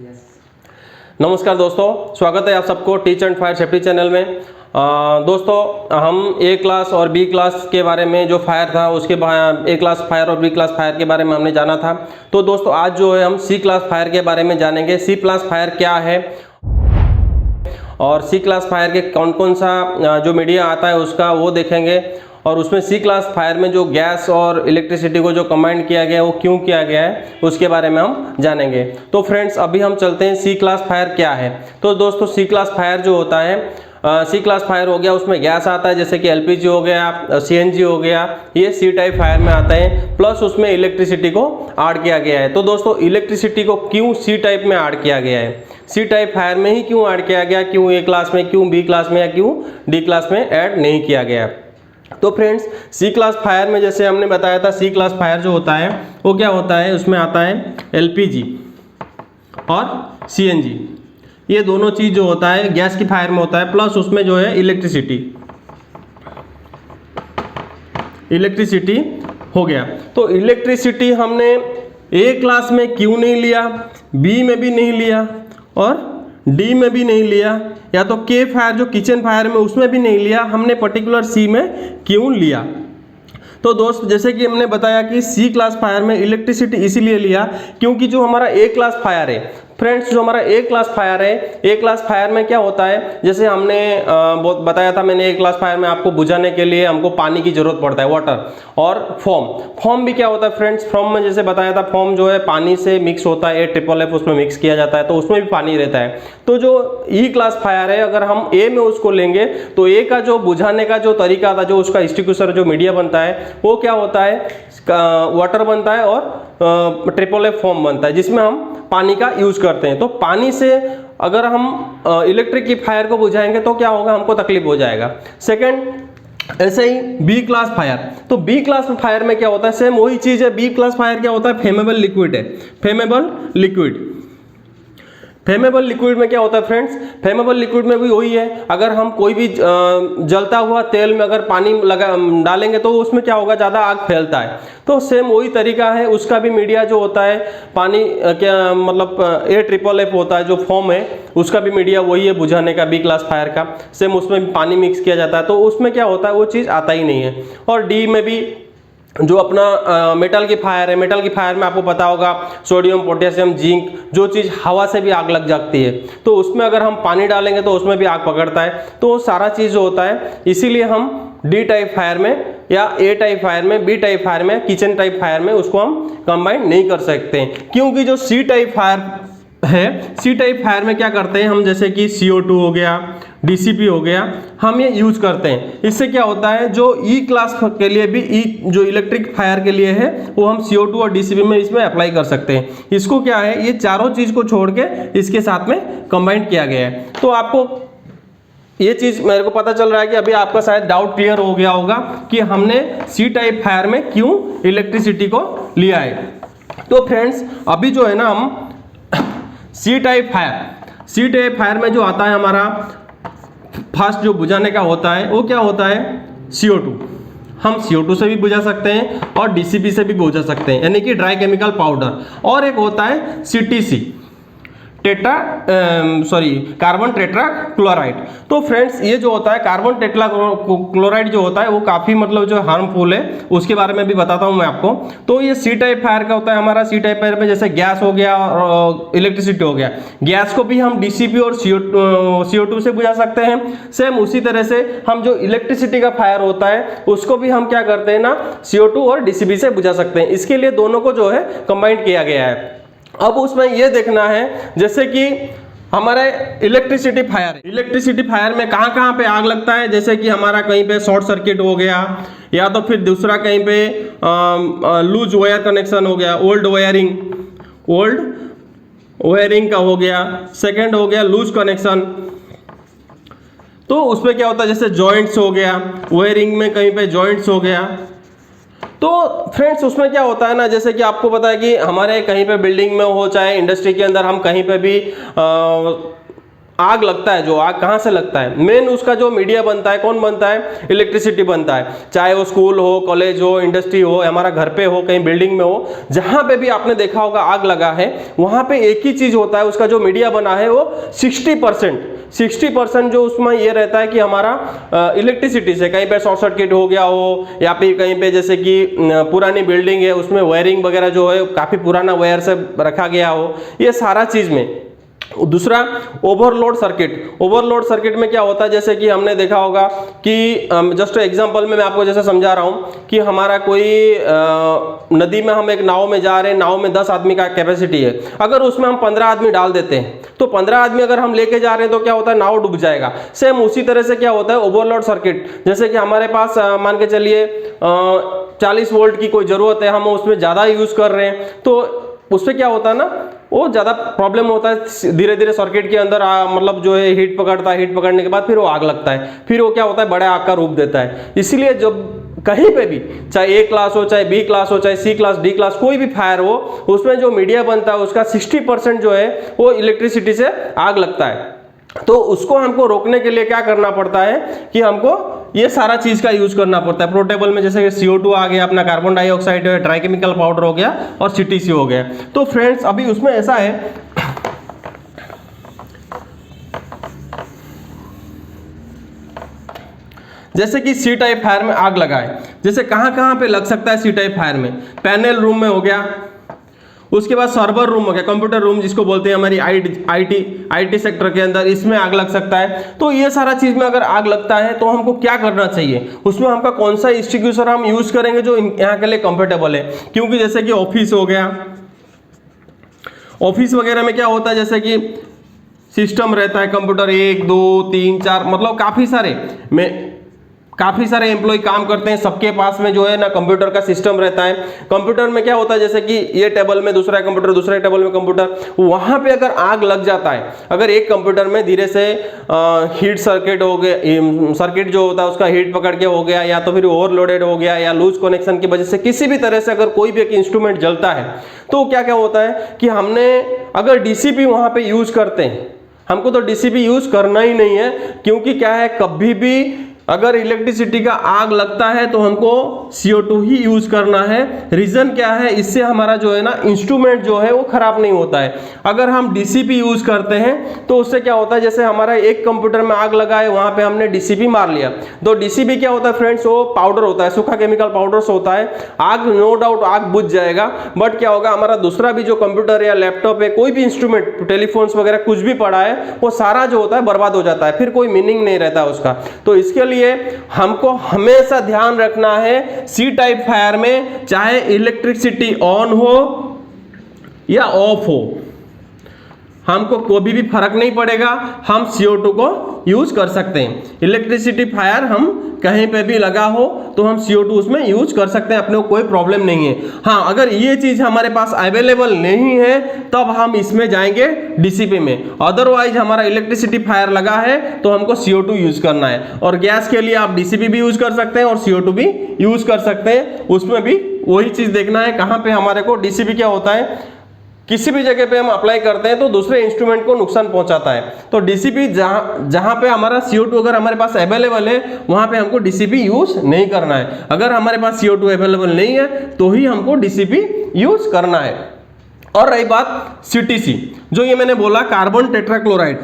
नमस्कार दोस्तों, स्वागत है आप सबको teach and fire safety channel में। दोस्तों हम ए क्लास और बी क्लास के बारे में जो फायर था उसके ए क्लास फायर और बी क्लास फायर के बारे में हमने जाना था। तो दोस्तों आज जो है हम सी क्लास फायर के बारे में जानेंगे। सी क्लास फायर क्या है और सी क्लास फायर के कौन कौन सा जो मीडिया आता है उसका वो देखेंगे, और उसमें सी क्लास फायर में जो गैस और इलेक्ट्रिसिटी को जो कंबाइन किया गया है वो क्यों किया गया है उसके बारे में हम जानेंगे। तो फ्रेंड्स अभी हम चलते हैं सी क्लास फायर क्या है। तो दोस्तों सी क्लास फायर जो होता है, सी क्लास फायर हो गया, उसमें गैस आता है जैसे कि एलपीजी हो गया, सीएनजी हो गया, ये सी टाइप फायर में आता है, प्लस उसमें इलेक्ट्रिसिटी को ऐड किया गया है। तो दोस्तों इलेक्ट्रिसिटी को क्यों सी टाइप में ऐड किया गया है, सी टाइप फायर में ही क्यों ऐड किया गया, क्यों ए क्लास में, क्यों बी क्लास में या क्यों डी क्लास में ऐड नहीं किया गया। तो फ्रेंड्स सी क्लास फायर में जैसे हमने बताया था, सी क्लास फायर जो होता है वो क्या होता है, उसमें आता है एलपीजी और सीएनजी, ये दोनों चीज जो होता है गैस की फायर में होता है, प्लस उसमें जो है इलेक्ट्रिसिटी हो गया। तो इलेक्ट्रिसिटी हमने ए क्लास में क्यों नहीं लिया, बी में भी नहीं लिया और डी में भी नहीं लिया, या तो के फायर जो किचन फायर में उसमें भी नहीं लिया, हमने पर्टिकुलर सी में क्यों लिया। तो दोस्त जैसे कि हमने बताया कि सी क्लास फायर में इलेक्ट्रिसिटी इसीलिए लिया क्योंकि जो हमारा ए क्लास फायर है फ्रेंड्स, जो हमारा ए क्लास फायर है, ए क्लास फायर में क्या होता है, जैसे हमने बताया था मैंने, ए क्लास फायर में आपको बुझाने के लिए हमको पानी की जरूरत पड़ता है, वाटर, और फॉर्म भी क्या होता है फ्रेंड्स, फॉर्म में जैसे बताया था फॉर्म जो है पानी से मिक्स होता है, AFFF उसमें मिक्स किया जाता है तो उसमें भी पानी रहता है। तो जो ई क्लास फायर है अगर हम ए में उसको लेंगे तो ए का जो बुझाने का जो तरीका था, जो उसका एक्सटिंग्विशर जो मीडिया बनता है वो क्या होता है, वाटर बनता है और AFFF फॉर्म बनता है जिसमें हम पानी का यूज करते हैं। तो पानी से अगर हम इलेक्ट्रिक की फायर को बुझाएंगे तो क्या होगा, हमको तकलीफ हो जाएगा। सेकंड ऐसे ही बी क्लास फायर, तो बी क्लास फायर में क्या होता है, सेम वही चीज है। बी क्लास फायर क्या होता है, फेमेबल लिक्विड है, फेमेबल लिक्विड में क्या होता है फ्रेंड्स, फेमेबल लिक्विड में भी वही है, अगर हम कोई भी जलता हुआ तेल में अगर पानी डालेंगे तो उसमें क्या होगा, ज़्यादा आग फैलता है। तो सेम वही तरीका है, उसका भी मीडिया जो होता है पानी क्या मतलब AFFF होता है जो फॉर्म है, उसका भी मीडिया वही है बुझाने का, बी क्लास फायर का सेम उसमें भी पानी मिक्स किया जाता है, तो उसमें क्या होता है वो चीज़ आता ही नहीं है। और डी में भी जो अपना मेटल की फायर है, मेटल की फायर में आपको पता होगा सोडियम, पोटेशियम, जिंक, जो चीज़ हवा से भी आग लग जाती है तो उसमें अगर हम पानी डालेंगे तो उसमें भी आग पकड़ता है। तो सारा चीज़ जो होता है, इसीलिए हम डी टाइप फायर में या ए टाइप फायर में, बी टाइप फायर में, किचन टाइप फायर में उसको हम कंबाइन नहीं कर सकते हैं। क्योंकि जो सी टाइप फायर है, सी टाइप फायर में क्या करते हैं हम, जैसे कि CO2 हो गया, DCP हो गया, हम ये यूज करते हैं। इससे क्या होता है, जो ई क्लास के लिए भी जो इलेक्ट्रिक फायर के लिए है वो हम CO2 और DCP में इसमें अप्लाई कर सकते हैं। इसको क्या है, ये चारों चीज को छोड़ के इसके साथ में कंबाइन किया गया है। तो आपको ये चीज मेरे को पता चल रहा है कि अभी आपका शायद डाउट क्लियर हो गया होगा कि हमने सी टाइप फायर में क्यों इलेक्ट्रिसिटी को लिया है। तो फ्रेंड्स अभी जो है ना हम सी टाइप फायर में जो आता है हमारा फर्स्ट जो बुझाने का होता है वो क्या होता है, CO2। हम CO2 से भी बुझा सकते हैं और DCP से भी बुझा सकते हैं, यानी कि ड्राई केमिकल पाउडर। और एक होता है CTC, कार्बन टेट्रा क्लोराइड। तो फ्रेंड्स ये जो होता है कार्बन टेट्रा क्लोराइड जो होता है वो काफ़ी मतलब जो हार्मफुल है, उसके बारे में भी बताता हूँ मैं आपको। तो ये सी टाइप फायर का होता है हमारा, सी टाइप फायर में जैसे गैस हो गया और इलेक्ट्रिसिटी हो गया, गैस को भी हम DCP और CO2 से बुझा सकते हैं। सेम उसी तरह से हम जो इलेक्ट्रिसिटी का फायर होता है उसको भी हम क्या करते हैं ना, CO2 और DCP से बुझा सकते हैं। इसके लिए दोनों को जो है कंबाइन किया गया है। अब उसमें यह देखना है, जैसे कि हमारे इलेक्ट्रिसिटी फायर में कहाँ कहाँ पे आग लगता है, जैसे कि हमारा कहीं पे शॉर्ट सर्किट हो गया, या तो फिर दूसरा कहीं पे लूज वायर कनेक्शन हो गया, ओल्ड वायरिंग का हो गया, सेकंड हो गया लूज कनेक्शन। तो उसमें क्या होता है, जैसे जॉइंट्स हो गया, वायरिंग में कहीं पे जॉइंट्स हो गया। तो फ्रेंड्स उसमें क्या होता है ना, जैसे कि आपको पता है कि हमारे कहीं पे बिल्डिंग में हो चाहे इंडस्ट्री के अंदर, हम कहीं पे भी आग लगता है, जो आग कहाँ से लगता है, मेन उसका जो मीडिया बनता है, कौन बनता है, इलेक्ट्रिसिटी बनता है। चाहे वो स्कूल हो, कॉलेज हो, इंडस्ट्री हो, हमारा घर पे हो, कहीं बिल्डिंग में हो, जहां पे भी आपने देखा होगा आग लगा है, वहां पे एक ही चीज होता है, उसका जो मीडिया बना है वो 60% जो उसमें ये रहता है कि हमारा इलेक्ट्रिसिटी से, कहीं पे शॉर्ट सर्किट हो गया हो, या फिर कहीं पे जैसे कि पुरानी बिल्डिंग है उसमें वायरिंग वगैरह जो है काफी पुराना वायर से रखा गया हो, ये सारा चीज में। दूसरा ओवरलोड सर्किट। ओवरलोड सर्किट में क्या होता है, जैसे कि हमने देखा होगा कि जस्ट एग्जांपल में मैं आपको जैसे समझा रहा हूं कि हमारा कोई नदी में हम एक नाव में जा रहे हैं, नाव में 10 आदमी का कैपेसिटी है, अगर उसमें हम 15 आदमी डाल देते हैं तो 15 आदमी अगर हम लेके जा रहे हैं तो क्या होता है, नाव डूब जाएगा। सेम उसी तरह से क्या होता है ओवरलोड सर्किट, जैसे कि हमारे पास मान के चलिए 40 वोल्ट की कोई जरूरत है, हम उसमें ज्यादा यूज कर रहे हैं, तो उससे क्या होता है ना, वो ज़्यादा प्रॉब्लम होता है, धीरे धीरे सर्किट के अंदर मतलब जो है हीट पकड़ता है, हीट पकड़ने के बाद फिर वो आग लगता है, फिर वो क्या होता है, बड़े आग का रूप देता है। इसलिए जब कहीं पे भी, चाहे ए क्लास हो, चाहे बी क्लास हो, चाहे सी क्लास, डी क्लास, कोई भी फायर हो, उसमें जो मीडिया बनता है उसका 60% जो है वो इलेक्ट्रिसिटी से आग लगता है। तो उसको हमको रोकने के लिए क्या करना पड़ता है कि हमको ये सारा चीज का यूज करना पड़ता है। पोर्टेबल में जैसे CO2 आ गया, अपना कार्बन डाइऑक्साइड है, ड्राई केमिकल पाउडर हो गया और CTC हो गया। तो फ्रेंड्स अभी उसमें ऐसा है, जैसे कि सी टाइप फायर में आग लगा है, जैसे कहां पे लग सकता है सी टाइप फायर में, पैनल रूम में हो गया, उसके बाद सर्वर रूम हो गया, कंप्यूटर रूम जिसको बोलते हैं हमारी आईटी सेक्टर के अंदर, इसमें आग लग सकता है। तो ये सारा चीज में अगर आग लगता है तो हमको क्या करना चाहिए, उसमें हमका कौन सा एक्सटिंग्विशर हम यूज करेंगे जो यहाँ के लिए कंफर्टेबल है। क्योंकि जैसे कि ऑफिस हो गया, ऑफिस वगैरह में क्या होता है, जैसे कि सिस्टम रहता है, कंप्यूटर 1 2 3 4 मतलब काफी सारे एम्प्लॉय काम करते हैं, सबके पास में जो है ना कंप्यूटर का सिस्टम रहता है। कंप्यूटर में क्या होता है, जैसे कि ये टेबल में दूसरा कंप्यूटर, दूसरे टेबल में कंप्यूटर, वहां पे अगर आग लग जाता है, अगर एक कंप्यूटर में धीरे से हीट सर्किट हो गया, सर्किट जो होता है उसका हीट पकड़ के हो गया, या तो फिर ओवरलोडेड हो गया, या लूज कनेक्शन की वजह से किसी भी तरह से अगर कोई भी एक इंस्ट्रूमेंट जलता है, तो क्या क्या होता है कि हमने अगर डीसीपी वहां पे यूज करते हैं, हमको तो डीसीपी यूज करना ही नहीं है। क्योंकि क्या है, कभी भी अगर इलेक्ट्रिसिटी का आग लगता है तो हमको CO2 ही यूज करना है। रीजन क्या है, इससे हमारा जो है ना इंस्ट्रूमेंट जो है वो खराब नहीं होता है। अगर हम डीसीपी यूज करते हैं तो उससे क्या होता है, जैसे हमारा एक कंप्यूटर में आग लगा है, वहां पे हमने डीसीपी मार लिया, तो डीसीपी क्या होता है फ्रेंड्स, वो पाउडर होता है, सूखा केमिकल पाउडर से होता है। आग नो डाउट आग बुझ जाएगा, बट क्या होगा, हमारा दूसरा भी जो कंप्यूटर या लैपटॉप है, कोई भी इंस्ट्रूमेंट, टेलीफोन्स वगैरह कुछ भी पड़ा है, वो सारा जो होता है बर्बाद हो जाता है, फिर कोई मीनिंग नहीं रहता उसका। तो इसके लिए हमको हमेशा ध्यान रखना है, सी टाइप फायर में चाहे इलेक्ट्रिसिटी ऑन हो या ऑफ हो, हमको कोई भी फर्क नहीं पड़ेगा, हम CO2 को यूज कर सकते हैं। इलेक्ट्रिसिटी फायर हम कहीं पे भी लगा हो तो हम CO2 उसमें यूज कर सकते हैं, अपने को कोई प्रॉब्लम नहीं है। हाँ, अगर ये चीज हमारे पास अवेलेबल नहीं है तब हम इसमें जाएंगे डीसीपी में, अदरवाइज हमारा इलेक्ट्रिसिटी फायर लगा है तो हमको CO2 यूज करना है। और गैस के लिए आप डीसीपी भी यूज कर सकते हैं और CO2 भी यूज कर सकते हैं, उसमें भी वही चीज देखना है कहाँ पे हमारे को डीसीपी क्या होता है, किसी भी जगह पे हम अप्लाई करते हैं तो दूसरे इंस्ट्रूमेंट को नुकसान पहुंचाता है। तो डीसीपी जहां पे हमारा CO2 अगर हमारे पास अवेलेबल है वहां पे हमको डीसीपी यूज नहीं करना है। अगर हमारे पास CO2 अवेलेबल नहीं है तो ही हमको डीसीपी यूज करना है। और रही बात CTC, जो ये मैंने बोला कार्बन टेट्राक्लोराइड,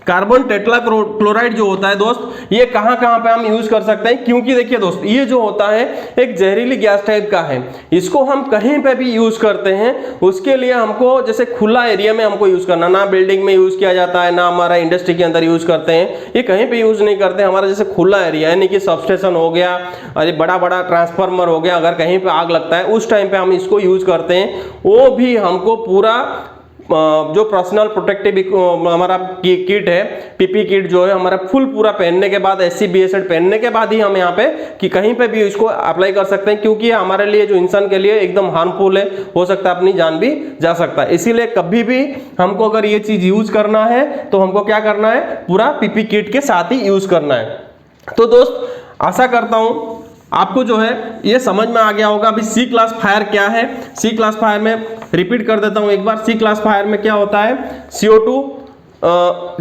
कार्बन टेट्राक्लोराइड जो होता है दोस्त, ये कहां पे हम यूज कर सकते हैं, क्योंकि देखिए दोस्त ये जो होता है एक जहरीली गैस टाइप का है, इसको हम कहीं पे भी यूज करते हैं। उसके लिए हमको जैसे खुला एरिया में हमको यूज करना, ना बिल्डिंग में यूज किया जाता है, ना हमारा इंडस्ट्री के अंदर यूज करते हैं, ये कहीं पे यूज नहीं करते। हमारा जैसे खुला एरिया यानी कि सबस्टेशन हो गया, अरे बड़ा बड़ा ट्रांसफार्मर हो गया, अगर कहीं पे आग लगता है उस टाइम पे हम इसको यूज करते हैं। वो भी हमको पूरा जो पर्सनल प्रोटेक्टिव हमारा किट है, पीपी किट जो है हमारा फुल पूरा पहनने के बाद, SCBA पहनने के बाद ही हम यहाँ पे कि कहीं पे भी इसको अप्लाई कर सकते हैं, क्योंकि हमारे लिए जो इंसान के लिए एकदम हार्मफुल है, हो सकता है अपनी जान भी जा सकता है। इसीलिए कभी भी हमको अगर ये चीज यूज करना है तो हमको क्या करना है, पूरा पीपी किट के साथ ही यूज करना है। तो दोस्त आशा करता हूं आपको जो है ये समझ में आ गया होगा। अभी सी क्लास फायर क्या है, सी क्लास फायर में रिपीट कर देता हूं एक बार। सी क्लास फायर में क्या होता है, CO2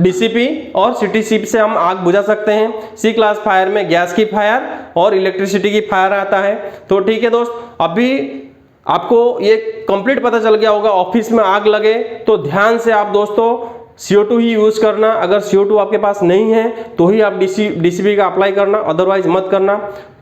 डीसीपी और सीटीसी से हम आग बुझा सकते हैं। सी क्लास फायर में गैस की फायर और इलेक्ट्रिसिटी की फायर आता है। तो ठीक है दोस्त, अभी आपको ये कंप्लीट पता चल गया होगा। ऑफिस में आग लगे तो ध्यान से आप दोस्तों CO2 ही यूज करना। अगर CO2 आपके पास नहीं है तो ही आप डीसीपी का अप्लाई करना, अदरवाइज मत करना।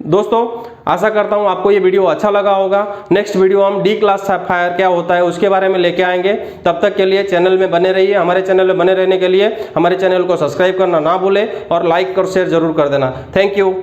दोस्तों आशा करता हूं आपको ये वीडियो अच्छा लगा होगा। नेक्स्ट वीडियो हम डी क्लास फायर क्या होता है उसके बारे में लेके आएंगे। तब तक के लिए चैनल में बने रहिए। हमारे चैनल में बने रहने के लिए हमारे चैनल को सब्सक्राइब करना ना भूलें और लाइक और शेयर जरूर कर देना। Thank you.